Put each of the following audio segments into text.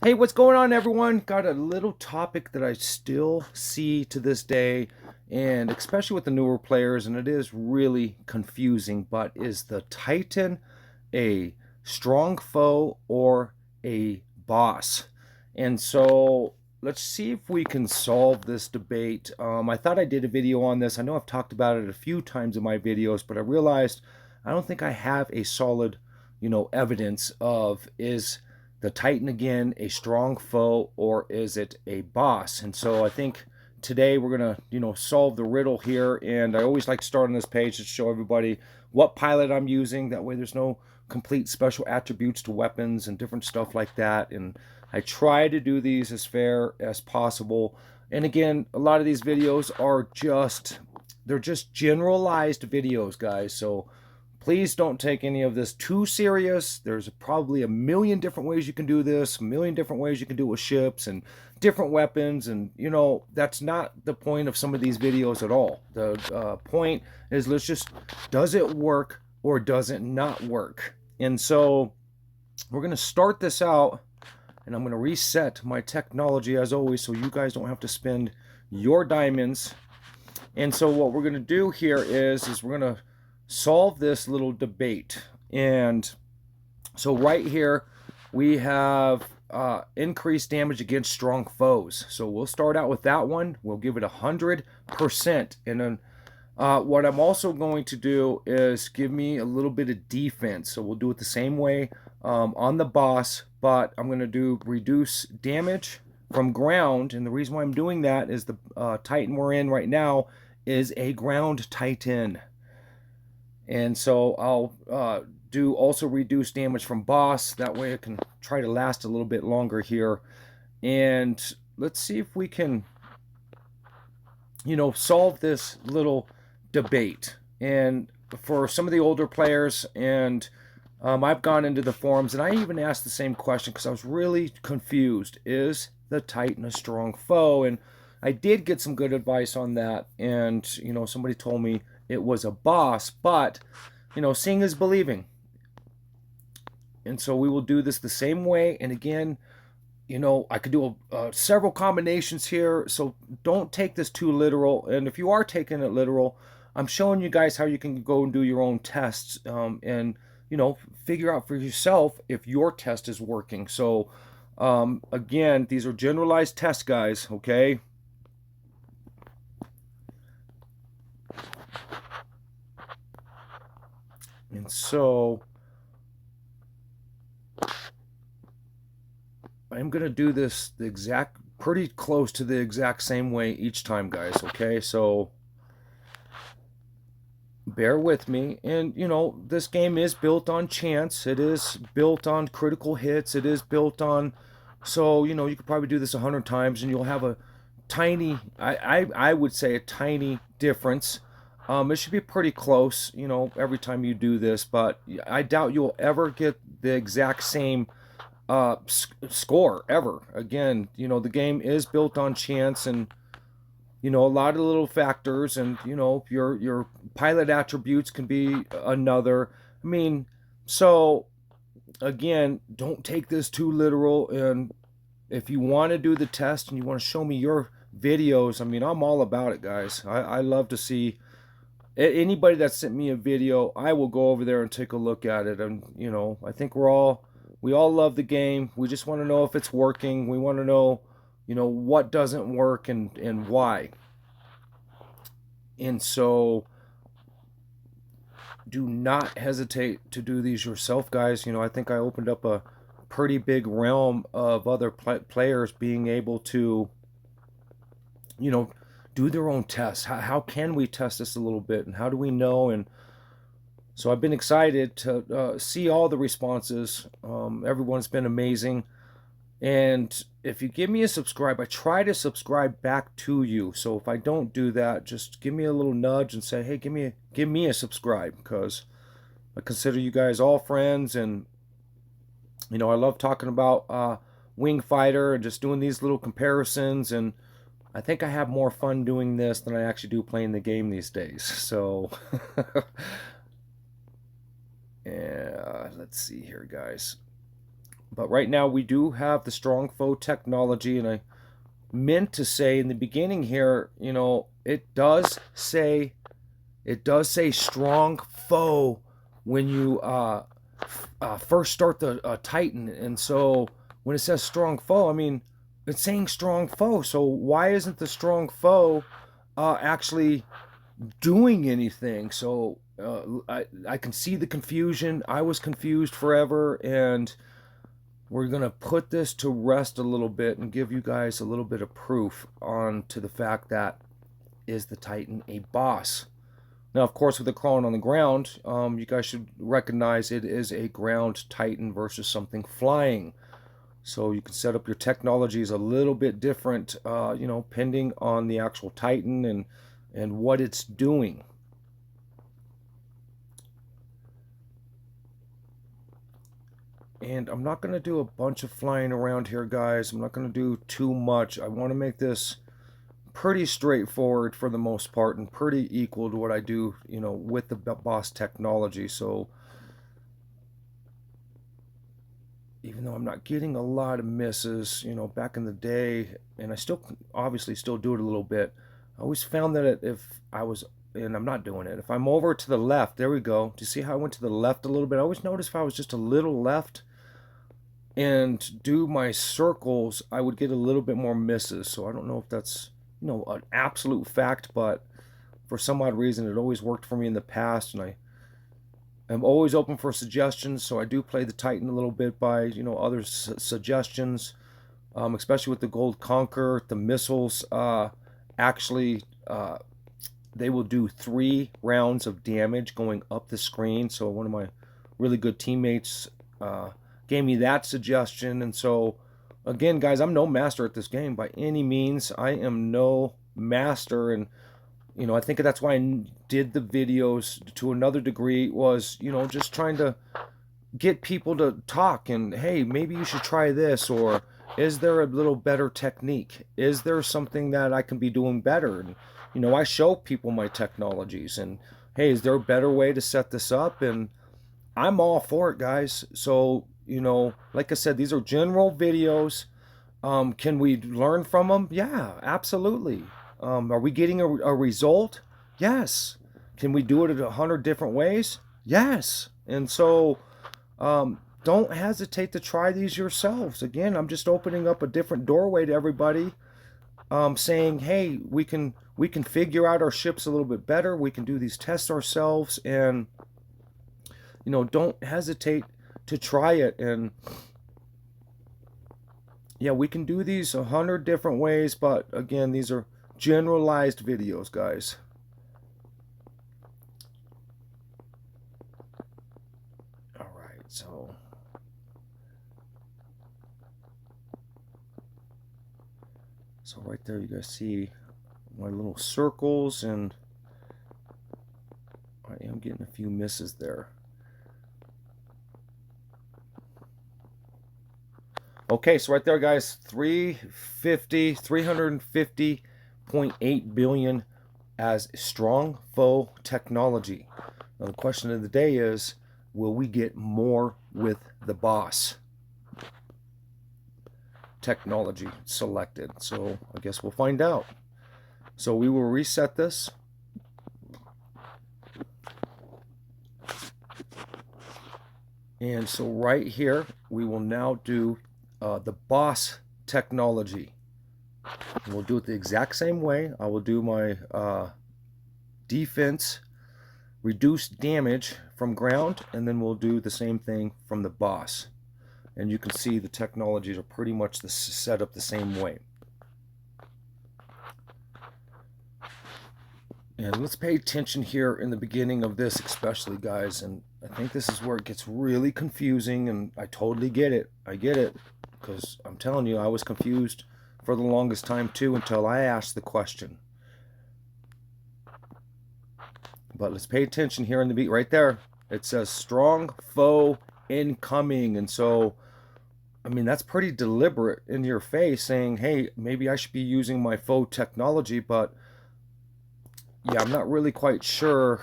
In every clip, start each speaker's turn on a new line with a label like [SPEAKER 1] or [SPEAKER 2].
[SPEAKER 1] Hey, what's going on, everyone? Got a little topic that I still see to this day, and especially with the newer players, and it is really confusing. But is the Titan a strong foe or a boss? And so let's see if we can solve this debate. I thought I did a video on this. I know I've talked about it a few times in my videos, but I realized I don't think I have a solid, evidence of is the Titan again a strong foe or is it a boss? And so I think today we're gonna solve the riddle here. And I always like to start on this page to show everybody what pilot I'm using. That way there's no complete special attributes to weapons and different stuff like that. And I try to do these as fair as possible. And again, a lot of these videos are they're just generalized videos, guys. So please don't take any of this too serious. There's probably a million different ways you can do this, a million different ways you can do it with ships and different weapons. And, that's not the point of some of these videos at all. The point is, does it work or does it not work? And so we're going to start this out, and I'm going to reset my technology as always so you guys don't have to spend your diamonds. And so what we're going to do here is we're going to solve this little debate. And so right here we have increased damage against strong foes. So we'll start out with that one. We'll give it 100%. And then what I'm also going to do is give me a little bit of defense. So we'll do it the same way on the boss, but I'm going to do reduce damage from ground. And the reason why I'm doing that is the Titan we're in right now is a ground Titan. And so I'll do also reduce damage from boss. That way it can try to last a little bit longer here. And let's see if we can, solve this little debate. And for some of the older players, and I've gone into the forums and I even asked the same question because I was really confused. Is the Titan a strong foe? And I did get some good advice on that. And, somebody told me it was a boss, but, seeing is believing. And so we will do this the same way. And again, I could do several combinations here, so don't take this too literal. And if you are taking it literal, I'm showing you guys how you can go and do your own tests and figure out for yourself if your test is working. So again, these are generalized tests, guys. Okay. And so I'm gonna do this pretty close to the exact same way each time, guys. Okay, so bear with me. And this game is built on chance. It is built on critical hits. It is built on, so you could probably do this 100 times and you'll have a tiny, I would say a tiny difference. It should be pretty close, every time you do this, but I doubt you'll ever get the exact same score ever. Again, the game is built on chance and a lot of little factors, and your pilot attributes can be another. I mean, so again, don't take this too literal. And if you want to do the test and you want to show me your videos, I mean, I'm all about it, guys. I love to see anybody that sent me a video. I will go over there and take a look at it. And I think we all love the game. We just want to know if it's working. We want to know what doesn't work and why. And so do not hesitate to do these yourself, guys. I think I opened up a pretty big realm of other players being able to do their own tests. How can we test this a little bit, and how do we know? And so I've been excited to see all the responses. Everyone's been amazing. And if you give me a subscribe, I try to subscribe back to you. So if I don't do that, just give me a little nudge and say, hey, give me a subscribe, because I consider you guys all friends. And I love talking about Wing Fighter and just doing these little comparisons. And I think I have more fun doing this than I actually do playing the game these days. So yeah, let's see here, guys. But right now we do have the strong faux technology, and I meant to say in the beginning here, you know, it does say strong faux when you first start the Titan, and so when it says strong faux, I mean it's saying strong faux. So why isn't the strong faux actually doing anything? So I can see the confusion. I was confused forever, and we're gonna put this to rest a little bit and give you guys a little bit of proof on to the fact that is the Titan a boss. Now, of course, with it crawling on the ground, you guys should recognize it is a ground Titan versus something flying. So you can set up your technologies a little bit different, you know, depending on the actual Titan and what it's doing. And I'm not going to do a bunch of flying around here, guys. I'm not going to do too much. I want to make this pretty straightforward for the most part and pretty equal to what I do, you know, with the boss technology. So even though I'm not getting a lot of misses, you know, back in the day, and I still obviously still do it a little bit, I always found that if I was, and I'm not doing it, if I'm over to the left, there we go. Do you see how I went to the left a little bit? I always noticed if I was just a little left and do my circles, I would get a little bit more misses. So I don't know if that's, you know, an absolute fact, but for some odd reason it always worked for me in the past, and I'm always open for suggestions. So I do play the Titan a little bit by, you know, other suggestions, especially with the Gold Conquer. The missiles actually they will do 3 rounds of damage going up the screen. So one of my really good teammates gave me that suggestion. And so again, guys, I'm no master at this game by any means. I am no master, and you know, I think that's why I did the videos to another degree, was, you know, just trying to get people to talk and, hey, maybe you should try this, or is there a little better technique? Is there something that I can be doing better? And you know, I show people my technologies, and hey, is there a better way to set this up? And I'm all for it, guys. So, you know, like I said, these are general videos. Can we learn from them? Yeah, absolutely. Are we getting a result? Yes. Can we do it in 100 different ways? Yes. And so don't hesitate to try these yourselves. Again, I'm just opening up a different doorway to everybody, saying, hey, we can figure out our ships a little bit better. We can do these tests ourselves, and you know, don't hesitate to try it. And yeah, we can do these 100 different ways, but again, these are generalized videos, guys. All right, so right there you guys see my little circles, and I am getting a few misses there. Okay, so right there, guys, 350.8 billion as strong faux technology. Now the question of the day is, will we get more with the boss technology selected? So I guess we'll find out. So we will reset this. And so right here, we will now do the boss technology. And we'll do it the exact same way. I will do my defense, reduced damage from ground, and then we'll do the same thing from the boss. And you can see the technologies are pretty much set up the same way. And let's pay attention here in the beginning of this especially, guys. And I think this is where it gets really confusing, and I totally get it. I get it, because I'm telling you, I was confused for the longest time too until I asked the question. But let's pay attention here in the beat right there. It says strong foe incoming. And so, I mean, that's pretty deliberate in your face, saying, hey, maybe I should be using my faux technology. But yeah, I'm not really quite sure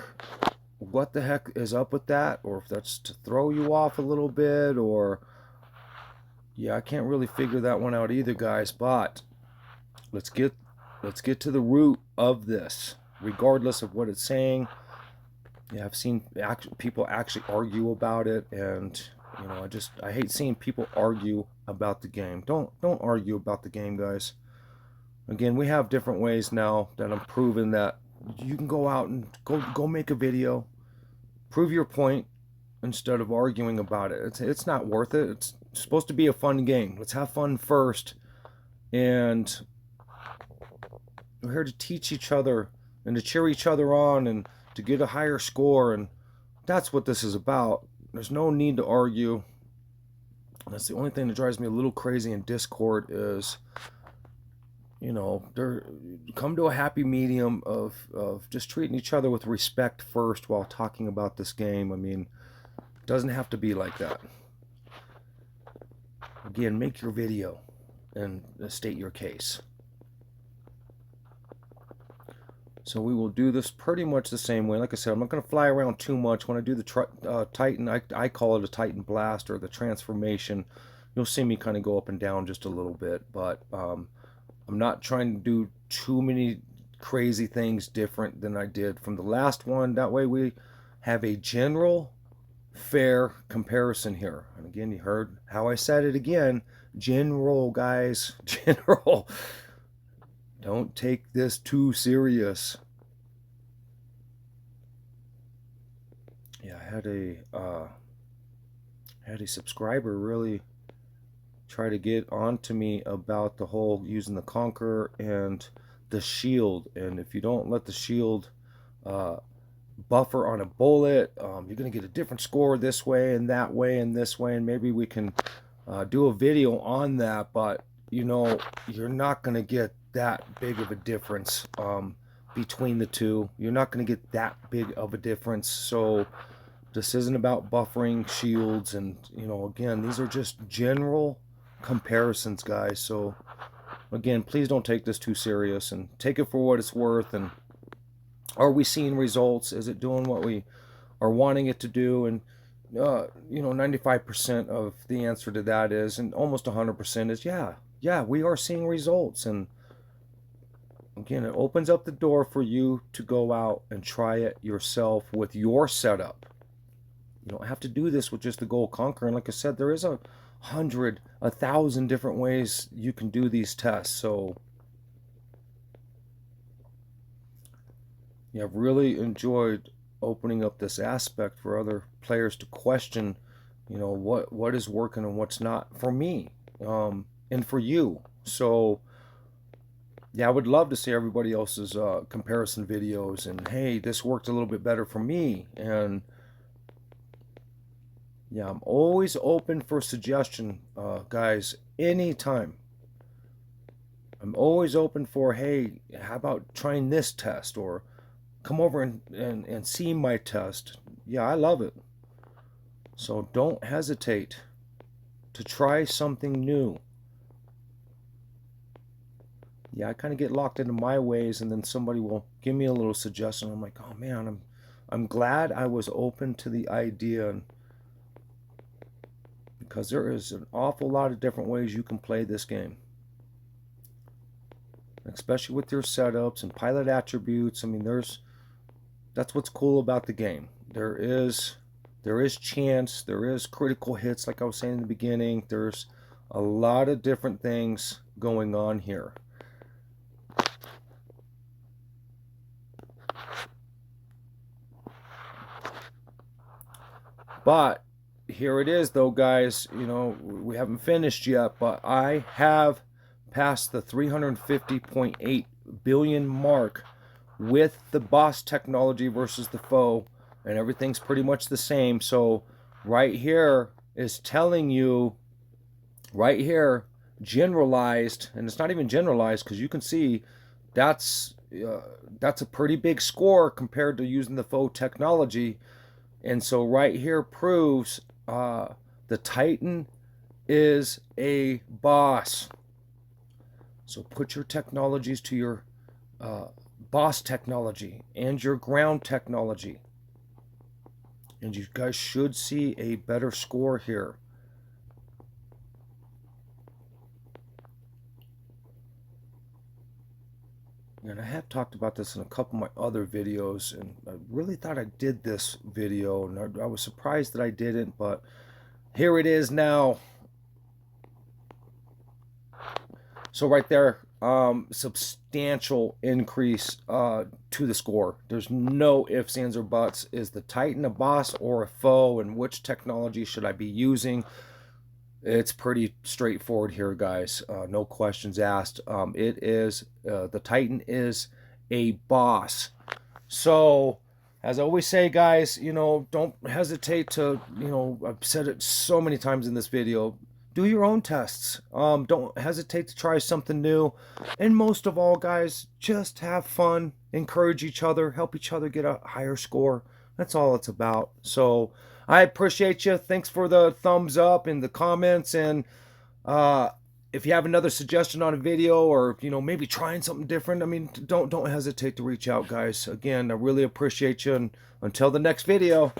[SPEAKER 1] what the heck is up with that, or if that's to throw you off a little bit, or Yeah, I can't really figure that one out either, guys, but let's get to the root of this, regardless of what it's saying. Yeah, I've seen people actually argue about it, and you know, I hate seeing people argue about the game. Don't argue about the game, guys. Again, we have different ways now that I'm proving that you can go out and go make a video, prove your point instead of arguing about it. It's not worth it. It's supposed to be a fun game. Let's have fun first, and we're here to teach each other and to cheer each other on and to get a higher score, and that's what this is about. There's no need to argue. That's the only thing that drives me a little crazy in Discord is, you know, come to a happy medium of just treating each other with respect first while talking about this game. I mean, it doesn't have to be like that. Again, make your video and state your case. So we will do this pretty much the same way. Like I said, I'm not going to fly around too much. When I do the Titan, I call it a Titan Blast or the transformation. You'll see me kind of go up and down just a little bit, but I'm not trying to do too many crazy things different than I did from the last one. That way we have a general, fair comparison here. And again, you heard how I said it again. General, guys. General. Don't take this too serious. Yeah, I had a subscriber really try to get on to me about the whole using the Conqueror and the shield. And if you don't let the shield buffer on a bullet, you're going to get a different score this way and that way and this way. And maybe we can do a video on that. But, you know, you're not going to get that big of a difference between the two. You're not going to get that big of a difference. So this isn't about buffering shields, and you know, again, these are just general comparisons, guys. So again, please don't take this too serious and take it for what it's worth. And are we seeing results? Is it doing what we are wanting it to do? And you know, 95% of the answer to that is, and almost 100% is, yeah, we are seeing results. And again, it opens up the door for you to go out and try it yourself with your setup. You don't have to do this with just the Gold Conqueror. And like I said, there is 100, 1,000 different ways you can do these tests. So yeah, I've really enjoyed opening up this aspect for other players to question, you know, what is working and what's not for me, and for you. So yeah, I would love to see everybody else's comparison videos, and hey, this worked a little bit better for me. And yeah, I'm always open for suggestion, guys, anytime. I'm always open for, hey, how about trying this test, or come over and see my test. Yeah, I love it. So don't hesitate to try something new. Yeah, I kind of get locked into my ways, and then somebody will give me a little suggestion. I'm like, oh man, I'm glad I was open to the idea, and because there is an awful lot of different ways you can play this game, especially with your setups and pilot attributes. I mean, that's what's cool about the game. There is chance, there is critical hits, like I was saying in the beginning. There's a lot of different things going on here. But here it is, though, guys. You know, we haven't finished yet, but I have passed the 350.8 billion mark with the boss technology versus the foe, and everything's pretty much the same. So right here is telling you, right here, generalized, and it's not even generalized, because you can see that's a pretty big score compared to using the foe technology. And so right here proves the Titan is a boss. So put your technologies to your boss technology and your ground technology, and you guys should see a better score here. And I have talked about this in a couple of my other videos, and I really thought I did this video, and I was surprised that I didn't, but here it is now. So right there, substantial increase to the score. There's no ifs, ands, or buts. Is the Titan a boss or a foe, and which technology should I be using? It's pretty straightforward here, guys. No questions asked. The Titan is a boss. So, as I always say, guys, don't hesitate to, I've said it so many times in this video. Do your own tests. Don't hesitate to try something new. And most of all, guys, just have fun, encourage each other, help each other get a higher score. That's all it's about. So I appreciate you. Thanks for the thumbs up and the comments. And if you have another suggestion on a video, or maybe trying something different, I mean, don't hesitate to reach out, guys. Again, I really appreciate you. And until the next video.